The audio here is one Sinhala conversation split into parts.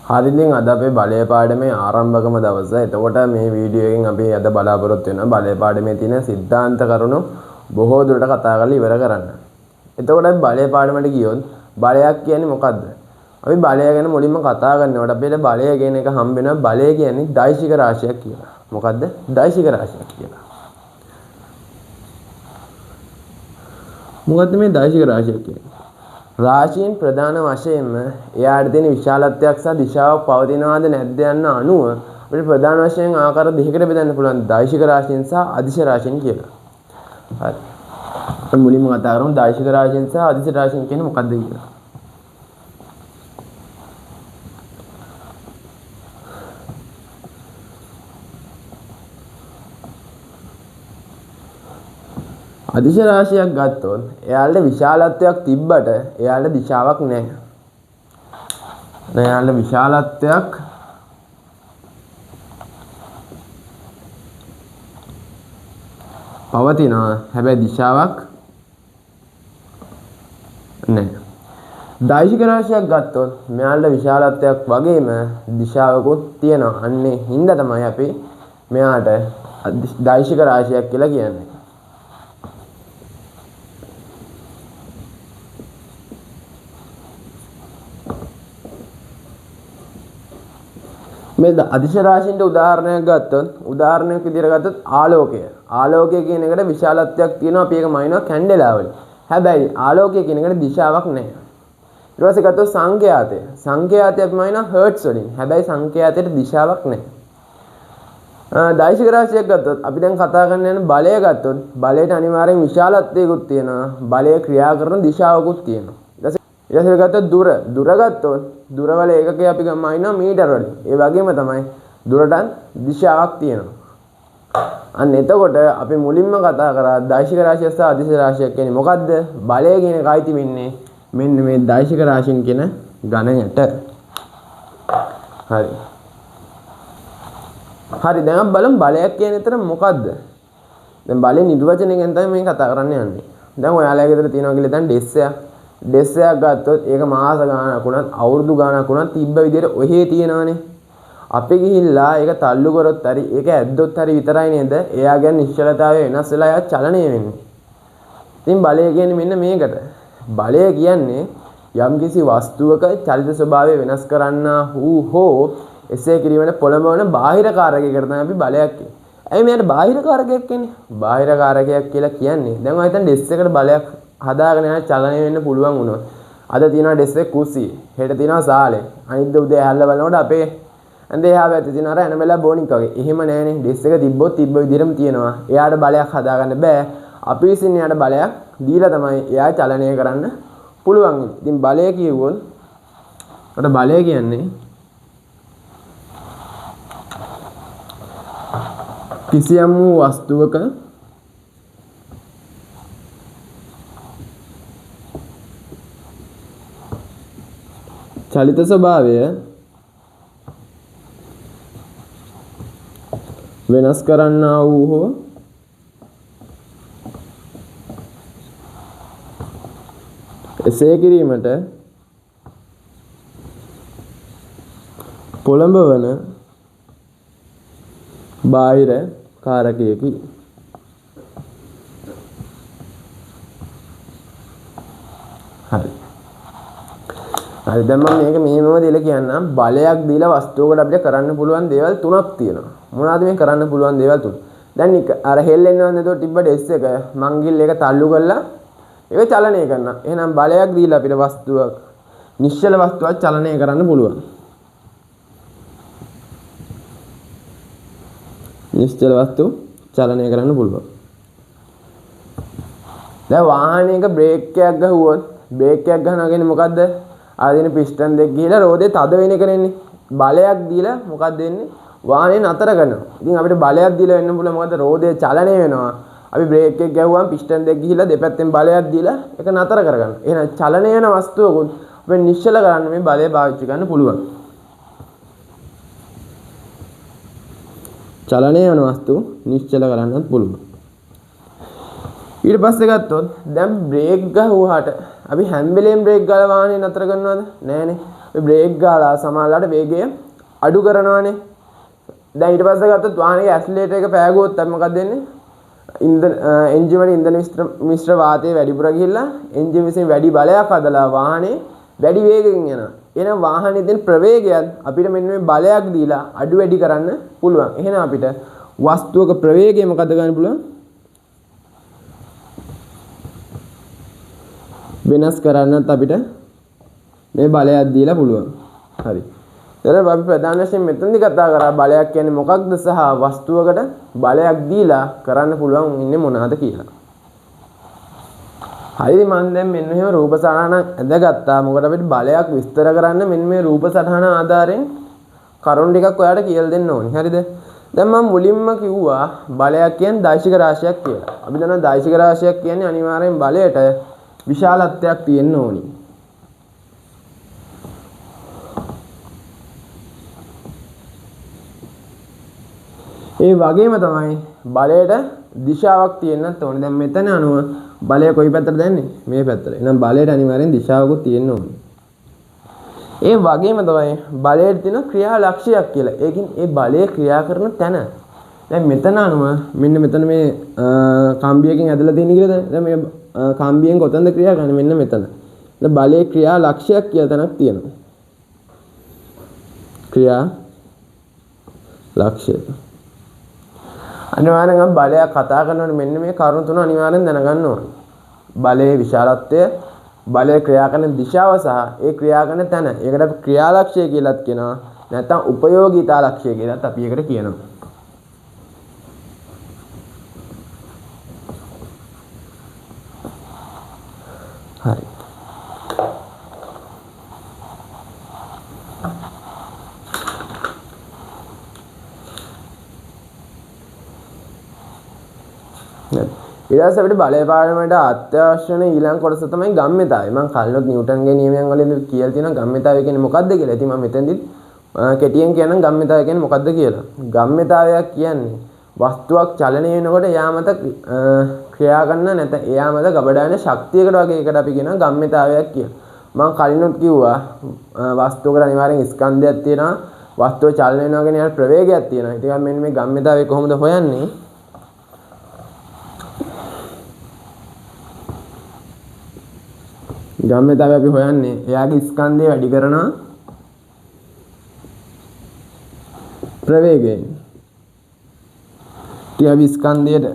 හරි ඉතින් අද අපේ බලය පාඩමේ ආරම්භකම දවස. එතකොට මේ වීඩියෝ එකෙන් අපි අද බලාපොරොත්තු වෙනවා බලය පාඩමේ තියෙන සිද්ධාන්ත කරුණු බොහෝ දුරට කතා කරලා ඉවර කරන්න. එතකොට අපි බලය පාඩමට ගියොත් බලයක් කියන්නේ මොකද්ද? අපි බලය ගැන මුලින්ම කතා කරනකොට අපිට බලය කියන එක හම්බ වෙනවා. බලය කියන්නේ දෛශික රාශියක් කියලා. මොකද්ද? දෛශික රාශියක් කියලා. මොකද්ද මේ දෛශික රාශියක් කියන්නේ? රාශීන් ප්‍රධාන වශයෙන්ම එයාට තියෙන විශාලත්වයක් සහ දිශාවක් පවතිනවාද නැද්ද යන අනුව අපිට ප්‍රධාන වශයෙන් ආකාර දෙකකට බෙදන්න පුළුවන් දෛශික රාශීන් සහ අදිශ රාශීන් කියලා. හරි. අපි මුලින්ම කතා කරමු දෛශික රාශීන් සහ අදිශ රාශීන් කියන්නේ මොකක්ද කියලා. අදිශ රාශියක් ගත්තොත් එයාලට විශාලත්වයක් තිබ්බට එයාලට දිශාවක් නැහැ. එයාලට විශාලත්වයක් පවතිනවා. හැබැයි දිශාවක් නැහැ. දෛශික රාශියක් ගත්තොත් මෙයාලට විශාලත්වයක් වගේම දිශාවකුත් තියෙනවා. අන්නේ හින්දා තමයි අපි මෙයාට දෛශික රාශියක් කියලා කියන්නේ. මේ අදිශ රාශීන්ට උදාහරණයක් ගත්තොත් උදාහරණයක් විදිහට ගත්තොත් ආලෝකය. ආලෝකය කියන එකට විශාලත්වයක් තියෙනවා. අපි ඒක මනිනවා කැන්ඩෙලා වලින්. හැබැයි ආලෝකය කියන එකට දිශාවක් නැහැ. ඊට පස්සේ ගත්තොත් සංඛ්‍යාතය. සංඛ්‍යාතය අපි මනිනවා හර්ට්ස් වලින්. හැබැයි සංඛ්‍යාතයට දිශාවක් නැහැ. දෛශික රාශියක් ගත්තොත් අපි දැන් කතා කරන්න යන බලය ගත්තොත් බලයට අනිවාර්යෙන් විශාලත්වයකුත් තියෙනවා. බලය ක්‍රියා කරන දිශාවකුත් තියෙනවා. ඊට පස්සේ ගත්තොත් දුර ගත්තොත් දුර වල ඒකකය අපි ගමනවා මීටර වලින්. ඒ වගේම තමයි දුරටත් දිශාවක් තියෙනවා. අන්න එතකොට අපි මුලින්ම කතා කරා දෛශික රාශිය සහ අදිශ රාශිය කියන්නේ මොකද්ද? බලය කියන එකයි තිබෙන්නේ මෙන්න මේ දෛශික රාශීන් කියන ගණයට. හරි. හරි දැන් අපි බලමු බලයක් කියන විතර මොකද්ද? දැන් බලේ නිර්වචනය ගැන තමයි මේ කතා කරන්න යන්නේ. දැන් ඔයාලගේ ගෙදර තියෙනවා කියලා දැන් ඩෙස් එකක් ගත්තොත් ඒක මාස ගානක් වුණත් අවුරුදු ගානක් වුණත් තිබ්බ විදිහට ඔහේ තියෙනවනේ. අපි ගිහිල්ලා ඒක තල්ලු කරොත් හරි ඒක ඇද්දොත් හරි විතරයි නේද? එයා ගැන නිශ්චලතාවය වෙනස් වෙලා එයා චලනය වෙන්නේ. ඉතින් බලය කියන්නේ මෙන්න මේකට. බලය කියන්නේ යම්කිසි වස්තුවක චලිත ස්වභාවය වෙනස් කරන්නා වූ හෝ එසේ කිරීමට පොළඹවන බාහිර කාරකයකට තමයි අපි බලයක් කියන්නේ. ඇයි මෙයාට බාහිර කාරකයක් කියන්නේ? බාහිර කාරකයක් කියලා කියන්නේ දැන් ඔය හිතන්න ඩෙස් එකට බලයක් හදාගෙන යන චලනය වෙන්න පුළුවන් වුණොත් අද තියෙනවා ඩෙස් එක කුස්සිය, හෙට තියෙනවා සාලේ, අනිද්දා උදේ ඇහැල්ල බලනකොට අපේ ඇඳේ එහා පැත්තේ තියෙන අර ඇනබෙලා බෝනික් වගේ. එහෙම නෑනේ. ඩෙස් එක තිබ්බොත් තිබ්බ විදිහටම තියෙනවා. එයාට බලයක් හදාගන්න බෑ. අපි විසින් එයාට බලයක් දීලා තමයි එයා චලනය කරන්න පුළුවන්. ඉතින් බලය කියුවොත් අර බලය කියන්නේ කිසියම් වූ වස්තුවක චලිත ස්වභාවය වෙනස් කරන්නා වූ හෝ එසේ කිරීමට පොළඹවන බාහිර කාරකයකි. හරි. හරි දැන් මම මේක මෙහෙමම දීලා කියන්නම්. බලයක් දීලා වස්තුවකට අපිට කරන්න පුළුවන් දේවල් තුනක් තියෙනවා. මොනවද මේ කරන්න පුළුවන් දේවල් තුන? දැන් අර හෙල්ලෙන්නව නේද ටිබ්බ ඩෙස් එක මංගිල් එක තල්ලු කරලා ඒක චලනය කරනවා. එහෙනම් බලයක් දීලා අපිට වස්තුවක් නිශ්චල වස්තුවක් චලනය කරන්න පුළුවන්. නිශ්චල වස්තු චලනය කරන්න පුළුවන්. දැන් වාහනයක බ්‍රේක් එකක් ගහුවොත් බ්‍රේක් එකක් ගන්නවා කියන්නේ මොකද්ද? ආදින පිස්ටන් දෙක ගිහලා රෝදේ තද වෙන එක නෙන්නේ. බලයක් දීලා මොකක්ද වෙන්නේ? වාහනේ නතර කරනවා. ඉතින් අපිට බලයක් දීලා වෙන්න පුළුවන් මොකද්ද? රෝදේ චලනය වෙනවා. අපි බ්‍රේක් එක ගැහුවම පිස්ටන් දෙක ගිහලා දෙපැත්තෙන් බලයක් දීලා ඒක නතර කරගන්න. එහෙනම් චලනය වෙන වස්තුවකුත් අපිට නිශ්චල කරන්න මේ බලය පාවිච්චි කරන්න පුළුවන්. චලනය වෙන වස්තු නිශ්චල කරන්නත් පුළුවන්. ඊට පස්සේ ගත්තොත් දැන් බ්‍රේක් ගහුවාට අපි හැම වෙලේම බ්‍රේක් ගාලා වාහනේ නතර කරනවද? නෑනේ. බ්‍රේක් ගාලා සමහරවිට වේගය අඩු කරනවානේ. දැන් ඊට පස්සේ ගත්තොත් වාහනේ ඇක්සලරේටර් එක පෑගුවොත් අපි මොකක්ද වෙන්නේ? එන්ජින් වල ඉන්ධන මිශ්‍ර වාතය වැඩිපුර ගිහිල්ලා එන්ජින් විසින් වැඩි බලයක් හදලා වාහනේ වැඩි වේගකින් යනවා. එහෙනම් වාහනේ දෙන ප්‍රවේගයත් අපිට මෙන්න මේ බලයක් දීලා අඩු වැඩි කරන්න පුළුවන්. එහෙනම් අපිට වස්තුවක ප්‍රවේගය මොකද ගන්න පුළුවන්? වෙනස් කරන්නත් අපිට මේ බලයක් දීලා පුළුවන්. හරි. ඊට අපි ප්‍රධාන වශයෙන් මෙතනදි කතා කරා බලයක් කියන්නේ මොකක්ද සහ වස්තුවකට බලයක් දීලා කරන්න පුළුවන් ඉන්නේ මොනවාද කියලා. හරිද මම දැන් මෙන්න මෙහෙම රූප සටහනක් ඇඳගත්තා. මොකද අපිට බලයක් විස්තර කරන්න මෙන්න මේ රූප සටහන ආධාරයෙන් කරුණු ටිකක් ඔයාලට කියලා දෙන්න ඕනේ. හරිද? දැන් මම මුලින්ම කිව්වා බලයක් කියන්නේ දෛශික රාශියක් කියලා. අපි දන්නවා දෛශික රාශියක් කියන්නේ අනිවාර්යෙන් බලයට විශාලත්වයක් තියෙන්න ඕනි. ඒ වගේම තමයි බලයට දිශාවක් තියෙන්නත් ඕනේ. දැන් මෙතන අනුව බලය කොයි පැත්තටද යන්නේ? මේ පැත්තට. එහෙනම් බලයට අනිවාර්යෙන් දිශාවකුත් තියෙන්න ඕනේ. ඒ වගේම තමයි බලයට තියෙන ක්‍රියා ලක්ෂයක් කියලා. ඒකින් ඒ බලය ක්‍රියා කරන තැන. දැන් මෙතන අනුව මෙන්න මෙතන මේ කම්බියකින් ඇදලා තියෙන කියලා දැන් මේ කම්බියෙන් කොතනද ක්‍රියා කරන්නේ? මෙන්න මෙතන. දැන් බලයේ ක්‍රියා ලක්ෂයක් කියලා තැනක් තියෙනවා. ක්‍රියා ලක්ෂය. අනිවාර්යෙන්ම බලයක් කතා කරනකොට මෙන්න මේ කරුණු තුන අනිවාර්යෙන් දැනගන්න ඕනේ. බලයේ විශාලත්වය, බලය ක්‍රියා කරන දිශාව සහ ඒ ක්‍රියා කරන තැන. ඒකට අපි ක්‍රියා ලක්ෂය කියලාත් කියනවා. නැත්නම් උපයෝගීතා ලක්ෂය කියලාත් අපි ඒකට කියනවා. හරි. ඊළඟට අපිට බලය පාඩමට අත්‍යවශ්‍ය වෙන ඊළඟ කොටස තමයි ගම්මිතාවය. මම කලිනුත් නිව්ටන්ගේ නියමයන් වලින් කියලා තියෙනවා ගම්මිතාවය කියන්නේ මොකක්ද කියලා. ඉතින් මම මෙතෙන්දිත් කෙටියෙන් කියන්නම් ගම්මිතාවය කියන්නේ මොකක්ද කියලා. ගම්මිතාවයක් කියන්නේ වස්තුවක් චලනය වෙනකොට එයා මත ක්‍රියා කරන නැත්නම් එයා මත ගබඩාන ශක්තියකට වගේ එකට අපි කියනවා ගම්මිතාවයක් කියලා. මම කලිනුත් කිව්වා වස්තුවකට අනිවාර්යෙන් ස්කන්ධයක් තියෙනවා. වස්තුව චලනය වෙනවා කියන්නේ යාට ප්‍රවේගයක් තියෙනවා. ඉතින් මෙන්න මේ ගම්මිතාවය කොහොමද හොයන්නේ? ගම්මිතාවය අපි හොයන්නේ එයාගේ ස්කන්ධය වැඩි කරනවා ප්‍රවේගයෙන්. ඉතින් අපි ස්කන්ධයට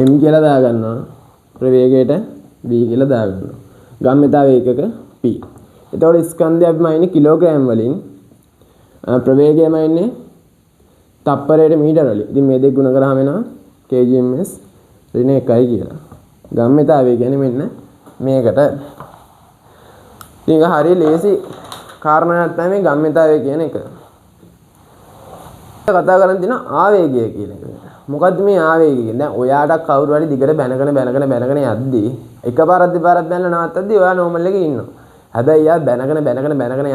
m කියලා දාගන්නවා ප්‍රවේගයට v කියලා දාගන්නවා. ගම්මිතාවය ඒකක p. එතකොට ස්කන්ධය අපි මයින්නේ කිලෝග්‍රෑම් වලින් ප්‍රවේගයම ඉන්නේ තප්පරයට මීටර වලින්. ඉතින් මේ දෙක ගුණ කරාම එනවා kgms ඍණ 1යි කියලා. ගම්මිතාවය කියන්නේ මෙන්න මේකට. ඉතින් හරිය ලේසි කාරණාවක් තමයි මේ ගම්මිතාවය කියන එක. කතා කරන් දින ආවේගය කියන එක. මොකද්ද මේ ආවේගය කියන්නේ? දැන් ඔයාට කවුරු හරි දිගට බැනගෙන යද්දී එකපාරක් දෙපාරක් බැනලා නවත්තද්දී ඔයා නෝමල් එකේ ඉන්නවා. හැබැයි යා බැනගෙන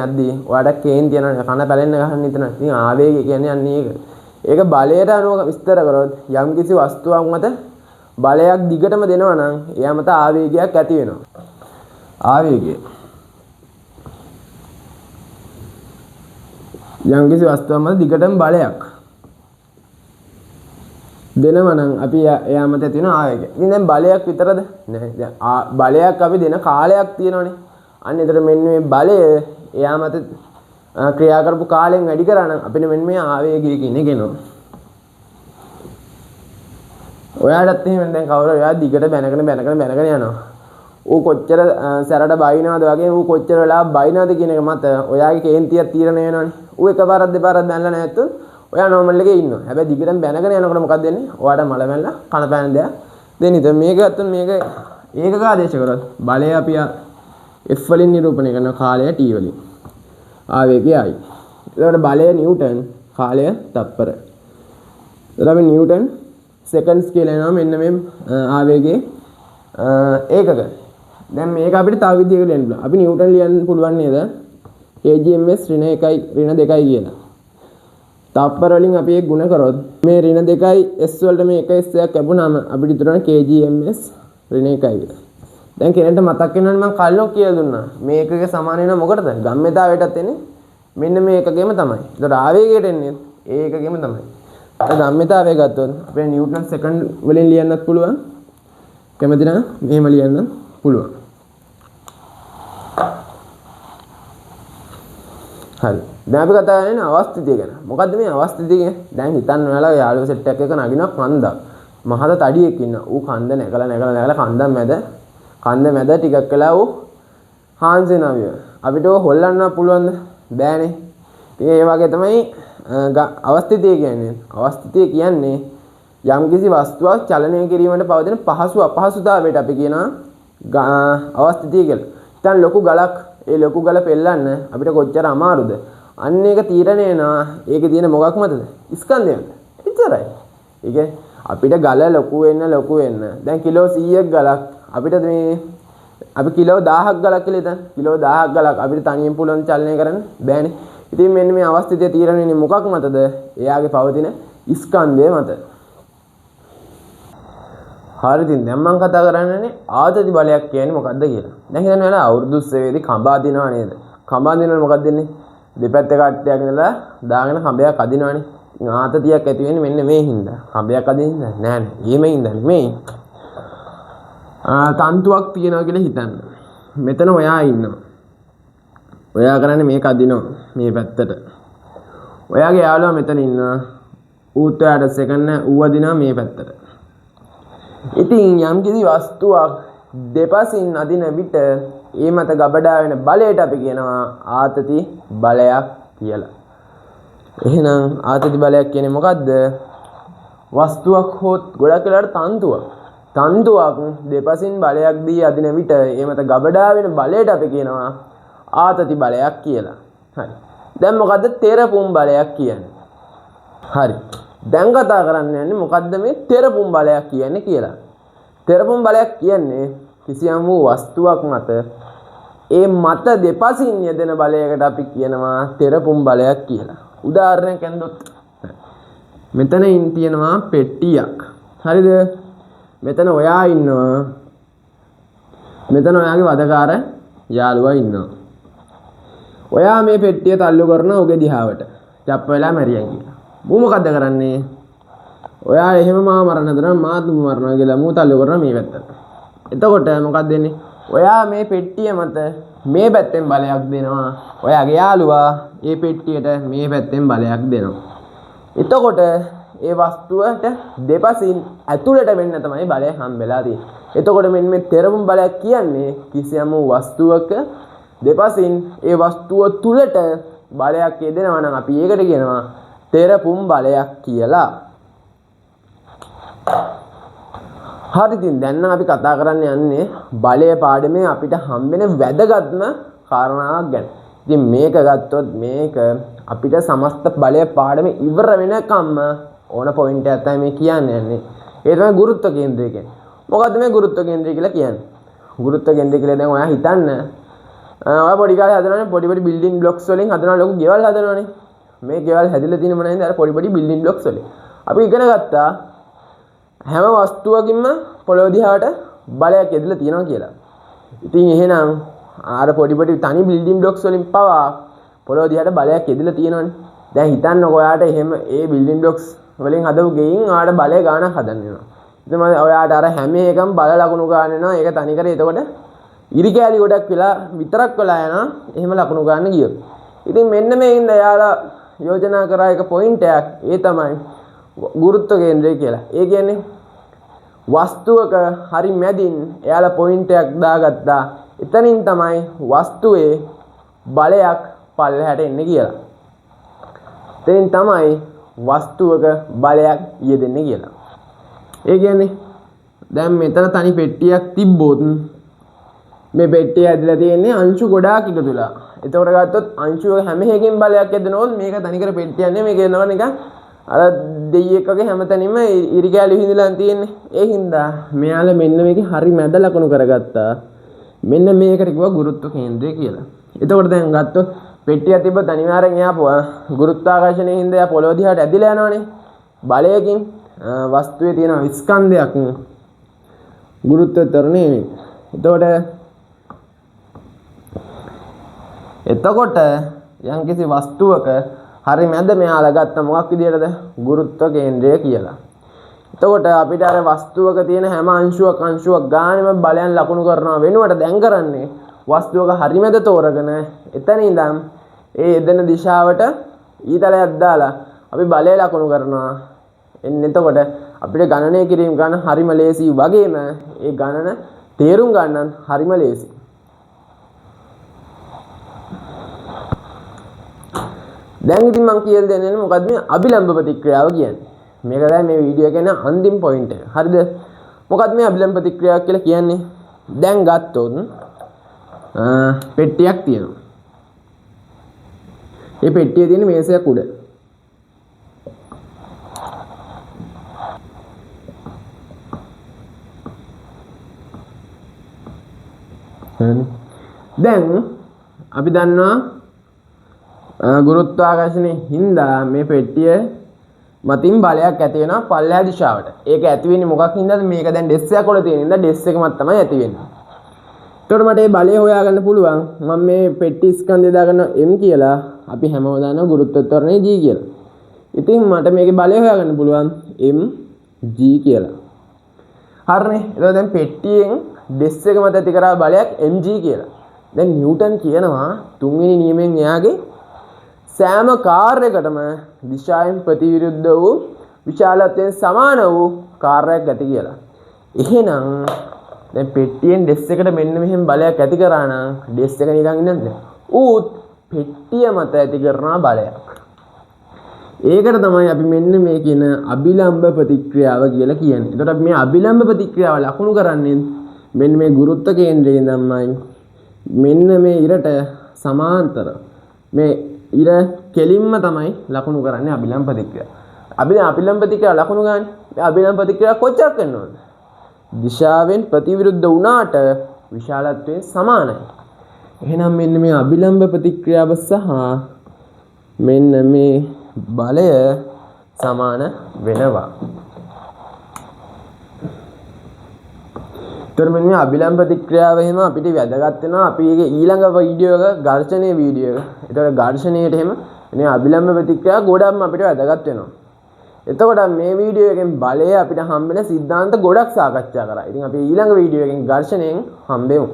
යද්දී ඔයාට කේන්ති යනවා කන පැලෙන්න ගහන්න හිතන. ඉතින් ආවේගය කියන්නේ අන්න ඒක. ඒක බලයට අනුව විස්තර කරොත් යම්කිසි වස්තුවක් මත බලයක් දිගටම දෙනවා නම් එයා මත ආවේගයක් ඇති වෙනවා. ආවේගය යම්කිසි වස්තුවක් මත දිගටම බලයක් දෙනවා නම් අපි එයා මත ඇති වෙන ආවේගය. ඉතින් දැන් බලයක් විතරද? නෑ. දැන් බලයක් අපි දෙන කාලයක් තියෙනවනේ. අන්න ඒතර මෙන්න මේ බලය එයා මත ක්‍රියා කරපු කාලයෙන් වැඩි කරා නම් අපිට මෙන්න මේ ආවේගය කියන එක එනවා. ඔයාලටත් එහෙම දැන් කවුරු ඔයා දිගට බැනගෙන යනවා. ඌ කොච්චර සැරට බයිනවද වගේ ඌ කොච්චර වෙලා බයිනවද කියන එක මත ඔයාගේ කේන්තියක් තීරණය වෙනවනේ. ඌ එකපාරක් දෙපාරක් බැනලා නැත්තොත් ඔයා නෝමල් එකේ ඉන්නවා. හැබැයි දිගටම බැනගෙන යනකොට මොකක්ද වෙන්නේ? ඔයාට මල බැනලා කන පෑන දෙයක් දෙන්නේ. දැන් මේක ගත්තොත් මේක ඒකක ආදේශ කරොත් බලය අපි F වලින් නිරූපණය කරන කාලය T වලින්. ආවේගය I. එතකොට බලය නිව්ටන්, කාලය තප්පර. එතකොට අපි නිව්ටන් සෙකන්ඩ්ස් කියලා එනවා මෙන්න මේ ආවේගයේ ඒකක. දැන් මේක අපිට තව විදිහකට ලියන්න පුළුවන්. අපි නිව්ටන් ලියන්න පුළුවන් නේද? kgms ඍණ 1යි ඍණ 2යි කියලා. තප්පර වලින් අපි ඒක ගුණ කරොත් මේ ඍණ 2යි s වලට මේ 1 s එකක් ලැබුණාම අපිට ඉතුරු වෙන kgms ඍණ 1යි කියලා. දැන් කෙනෙක්ට මතක් වෙනවනේ මම කලින් කියලා දුන්නා. මේ එකක සමාන වෙන මොකටද? ගම්මිතාවයටත් එන්නේ මෙන්න මේ එකකෙම තමයි. ඒතකොට ආවේගයට එන්නේ ඒ එකකෙම තමයි. ගම්මිතාවය ගත්තොත් අපේ නිව්ටන් සෙකන්ඩ් වලින් ලියන්නත් පුළුවන්. කැමති නම් මෙහෙම ලියන්න පුළුවන්. හරි. දැන් අපි කතා කරන්නේ අවස්ථිතිය ගැන. මොකද්ද මේ අවස්ථිතිය කියන්නේ? දැන් හිතන්න ඔයාලා යාළුවෝ සෙට් එකක් එක නගිනවා කන්දක්. මහත තඩියෙක් ඉන්නවා. ඌ කන්ද නැගලා කන්ද මැද ටිකක් වෙලා ඌ හාන්ස් වෙනවා විය. අපිට ඔය හොල්ලන්න පුළුවන්ද? බෑනේ. ඉතින් ඒ වගේ තමයි අවස්ථිතිය කියන්නේ. අවස්ථිතිය කියන්නේ යම්කිසි වස්තුවක් චලනය කිරීමට පවතින පහසු අපහසුතාවයට අපි කියනවා අවස්ථිතිය කියලා. දැන් ලොකු ගලක් ඒ ලොකු ගල පෙල්ලන්න අපිට කොච්චර අමාරුද? අන්න ඒක තීරණය වෙනවා. ඒකේ තියෙන මොකක් මතද? ස්කන්ධය මත. එච්චරයි. ඒ කියන්නේ අපිට ගල ලොකු වෙන්න. දැන් කිලෝ 100ක් ගලක් අපිට මේ අපි කිලෝ 1000ක් ගලක් කියලා හිතන්න. කිලෝ 1000ක් ගලක් අපිට තනියෙන් පුළුවන් චලනය කරන්න බෑනේ. ඉතින් මෙන්න මේ අවස්ථිතිය තීරණය වෙන්නේ මොකක් මතද? එයාගේ පවතින ස්කන්ධය මත. හරි ඉතින් දැන් මම කතා කරන්නේ ආතති බලයක් කියන්නේ මොකක්ද කියලා. දැන් හිතන්න ඔයාලා අවුරුදු 7 කඹ අදිනවා නේද? කඹ අදිනවල මොකක්ද වෙන්නේ? දෙපැත්ත කට්ටයක් ඉඳලා දාගෙන කඹයක් අදිනවනේ. ආතතියක් ඇති වෙන්නේ මෙන්න මේ හින්දා. කඹයක් අදින්න නෑ. එහෙම හින්දා නෙමෙයි. තන්තුවක් තියනවා කියලා හිතන්න. මෙතන ඔයා ඉන්නවා. ඔයා කරන්නේ මේක අදිනවා මේ පැත්තට. ඔයාගේ යාළුවා මෙතන ඉන්නවා. ඌත් ඔයාට සෙකන්ඩ් නෑ ඌ අදිනවා මේ පැත්තට. ඉතින් යම්කිසි වස්තුවක් දෙපසින් අදින විට ඒ මත ගබඩා වෙන බලයට අපි කියනවා ආතති බලයක් කියලා. එහෙනම් ආතති බලයක් කියන්නේ මොකද්ද? වස්තුවක් හොත් ගොඩක් වෙලාවට තන්තුවක් දෙපසින් බලයක් දී අදින විට ඒ මත ගබඩා වෙන බලයට අපි කියනවා ආතති බලයක් කියලා. හරි. දැන් මොකද්ද තෙරපුම් බලයක් කියන්නේ? හරි. දැන් කතා කරන්න යන්නේ මොකද්ද මේ තෙරපුම් බලයක් කියන්නේ කියලා. තෙරපුම් බලයක් කියන්නේ කිසියම් වූ වස්තුවක් මත ඒ මත දෙපසින් යෙදෙන බලයකට අපි කියනවා තෙරපුම් බලයක් කියලා. උදාහරණයක් ගන්නොත් මෙතන තියෙනවා පෙට්ටියක්. හරිද? මෙතන ඔයා ඉන්නවා. මෙතන ඔයාගේ වදකාර යාළුවා ඉන්නවා. ඔයා මේ පෙට්ටිය තල්ලු කරන ඔගේ දිහාවට. චප්ප වෙලා මැරියන් කියලා. මූ මොකද්ද කරන්නේ? ඔයා එහෙම මාව මරන්න හදනවා මාත් මරනවා කියලා මූ තල්ලු කරනවා මේ පැත්තට. එතකොට මොකක්ද වෙන්නේ? ඔයා මේ පෙට්ටිය මත මේ පැත්තෙන් බලයක් දෙනවා. ඔයාගේ යාළුවා මේ පෙට්ටියට මේ පැත්තෙන් බලයක් දෙනවා. එතකොට ඒ වස්තුවට දෙපසින් ඇතුළට වෙන්න තමයි බලය හම්බෙලා තියෙන්නේ. එතකොට මෙන්න මේ තෙරපුම් බලයක් කියන්නේ කිසියම් වස්තුවක දෙපසින් ඒ වස්තුව තුලට බලයක් යෙදෙනවා නම් අපි ඒකට කියනවා තෙරපුම් බලයක් කියලා. හරි ඉතින් දැන් නම් අපි කතා කරන්න යන්නේ බලය පාඩමේ අපිට හම්බෙන වැදගත්ම කාරණාවක් ගැන. ඉතින් මේක ගත්තොත් මේක අපිට සමස්ත බලය පාඩමේ ඉවර වෙනකම්ම ඕන පොයින්ට් එකක් තමයි මේ කියන්නේ. ඒ තමයි ගුරුත්ව කේන්ද්‍රය කියන්නේ. මොකද්ද මේ ගුරුත්ව කේන්ද්‍රය කියලා කියන්නේ? ගුරුත්ව කේන්ද්‍රය කියලා දැන් ඔයා හිතන්න ඔයා පොඩි කාලේ හදනවනේ පොඩි බිල්ඩින් බ්ලොක්ස් වලින් හදනවා ලොකු ගෙවල් හදනවනේ. මේ ගෙවල් හැදිලා තියෙන මොනවද අර පොඩි බිල්ඩින් බ්ලොක්ස් වලින්. අපි ඉගෙන ගත්තා හැම වස්තුවකින්ම පොළොව දිහාට බලයක් ඇදලා තියෙනවා කියලා. ඉතින් එහෙනම් අර පොඩි තනි බිල්ඩින් බ්ලොක්ස් වලින් පවා පොළොව දිහාට බලයක් ඇදලා තියෙනවනේ. දැන් හිතන්නකෝ ඔයාට එහෙම ඒ බිල්ඩින් බ්ලොක්ස් වලින් හදපු ගෙයින් ඔයාට බලය ගානක් හදන්න වෙනවා. ඉතින් ඔයාට අර හැම එකම බල ලකුණු ගන්න වෙනවා. ඒක තනි කරේ එතකොට ඉරි කෑලි ගොඩක් වෙලා විතරක් වෙලා යනවා. එහෙම ලකුණු ගන්න ගියොත්. ඉතින් මෙන්න මේ ඉඳ යාලා යෝජනා කරා එක පොයින්ට් එකක්. ඒ තමයි ගුරුත්ව කේන්ද්‍රය කියලා. ඒ කියන්නේ වස්තුවක හරි මැදින් එයාලා පොයින්ට් එකක් දාගත්තා. එතනින් තමයි වස්තුවේ බලයක් පල්ලෙහාට එන්නේ කියලා. එතනින් තමයි වස්තුවක බලයක් යෙදෙන්නේ කියලා. ඒ කියන්නේ දැන් මෙතන තනි පෙට්ටියක් තිබ්බොත් මේ පෙට්ටිය ඇදලා තියෙන්නේ අංශු ගොඩාක් එකතු වෙලා. එතකොට ගත්තොත් අංශු හැම එකකින් බලයක් යදනොත් මේක තනිකර පෙට්ටියක් නෙමෙයි මේක එනවා නිකන් අර දෙයියෙක් වගේ හැමතැනම ඉරි කැලි හිඳලා තියෙන්නේ. ඒ හින්දා මෙයාලා මෙන්න මේකේ හරි මැද ලකුණු කරගත්තා. මෙන්න මේකට කිව්වා ගුරුත්ව කේන්ද්‍රය කියලා. එතකොට දැන් ගත්තොත් පෙට්ටිය තිබ්බත් අනිවාර්යෙන් එයා ගුරුත්වාකර්ෂණයේ හින්දා එයා පොළොව දිහාට ඇදිලා යනවනේ. බලයකින් වස්තුවේ තියෙන ස්කන්ධයක් ගුරුත්ව ත්වරණය එතකොට යම්කිසි වස්තුවක හරි මැද මෙයාලා ගත්ත මොකක් විදියටද? ගුරුත්ව කේන්ද්‍රය කියලා. එතකොට අපිට අර වස්තුවක තියෙන හැම අංශුවක් ගානෙම බලයන් ලකුණු කරනවා වෙනුවට දැන් කරන්නේ වස්තුවක හරි මැද තෝරගෙන එතන ඉඳන් ඒ යෙදෙන දිශාවට ඊතලයක් දාලා අපි බලය ලකුණු කරනවා. එතකොට අපිට ගණනය කිරීම ගන්න හරිම ලේසි වගේම ඒ ගණන තේරුම් ගන්න හරිම ලේසි. දැන් ඉතින් මම කියලා දෙන්නේ මොකද්ද මේ අභිලම්භ ප්‍රතික්‍රියාව කියන්නේ. මේක තමයි මේ වීඩියෝ එකේ අන්තිම පොයින්ට් එක. හරිද? මොකද්ද මේ අභිලම්භ ප්‍රතික්‍රියාව කියලා කියන්නේ? දැන් ගත්තොත් පෙට්ටියක් තියෙනවා. මේ පෙට්ටියේ තියෙන මේසයක් උඩ. දැන් අපි දන්නවා ගුරුත්වාකර්ෂණයේ හින්දා මේ පෙට්ටිය මතින් බලයක් ඇති වෙනවා පල්ලෙහා දිශාවට. ඒක ඇති වෙන්නේ මොකක් හින්දාද? මේක දැන් ඩෙස් එකක් වල තියෙන හින්දා ඩෙස් එකමත් තමයි ඇති වෙන්නේ. එතකොට මට මේ බලය හොයාගන්න පුළුවන්. මම මේ පෙට්ටි ස්කන්ධය දාගන්න m කියලා. අපි හැමෝම දන්නවා ගුරුත්වාකර්ෂණය g කියලා. ඉතින් මට මේකේ බලය හොයාගන්න පුළුවන් m g කියලා. හරිනේ. එතකොට දැන් පෙට්ටියෙන් ඩෙස් එක මත ඇති කරා බලයක් mg කියලා. දැන් නිව්ටන් කියනවා තුන්වෙනි නියමයෙන් එයාගේ සෑම කාර්යයකටම දිශාවෙන් ප්‍රතිවිරුද්ධ වූ විශාලත්වයෙන් සමාන වූ කාර්යයක් ඇති කියලා. එහෙනම් දැන් පෙට්ටියෙන් ඩෙස් එකට මෙන්න මෙහෙම බලයක් ඇති කරා නම් ඩෙස් එක නිකන් ඉන්නද? ඌත් පෙට්ටිය මත ඇති කරන බලයක්. ඒකට තමයි අපි මෙන්න මේ කියන අභිලම්භ ප්‍රතික්‍රියාව කියලා කියන්නේ. එතකොට අපි මේ අභිලම්භ ප්‍රතික්‍රියාව ලකුණු කරන්නේ මෙන්න මේ ගුරුත්ව කේන්ද්‍රයෙන් තමයි මෙන්න මේ ඉරට සමාන්තර මේ ඉර කෙලින්ම තමයි ලකුණු කරන්නේ අභිලම්භ ප්‍රතික්‍රියාව. අපි දැන් අභිලම්භ ප්‍රතික්‍රියාව ලකුණු ගන්න. මේ අභිලම්භ ප්‍රතික්‍රියාව කොච්චර කරනවද? දිශාවෙන් ප්‍රතිවිරුද්ධ වුණාට විශාලත්වයෙන් සමානයි. එහෙනම් මෙන්න මේ අභිලම්භ ප්‍රතික්‍රියාව සහ මෙන්න මේ බලය සමාන වෙනවා. ඒතර මෙන්න මේ අභිලම්භ ප්‍රතික්‍රියාව එහෙම අපිට වැදගත් වෙනවා. අපි ඒකේ ඊළඟ වීඩියෝ එක ඝර්ෂණයේ වීඩියෝ එක. ඒතර ඝර්ෂණයට එහෙම මේ අභිලම්භ ප්‍රතික්‍රියාව ගොඩක්ම අපිට වැදගත් වෙනවා. එතකොට මේ වීඩියෝ එකෙන් බලය අපිට හම්බෙන સિદ્ધාන්ත ගොඩක් සාකච්ඡා කරා. ඉතින් අපි ඊළඟ වීඩියෝ එකෙන් ඝර්ෂණයෙන් හම්බෙමු.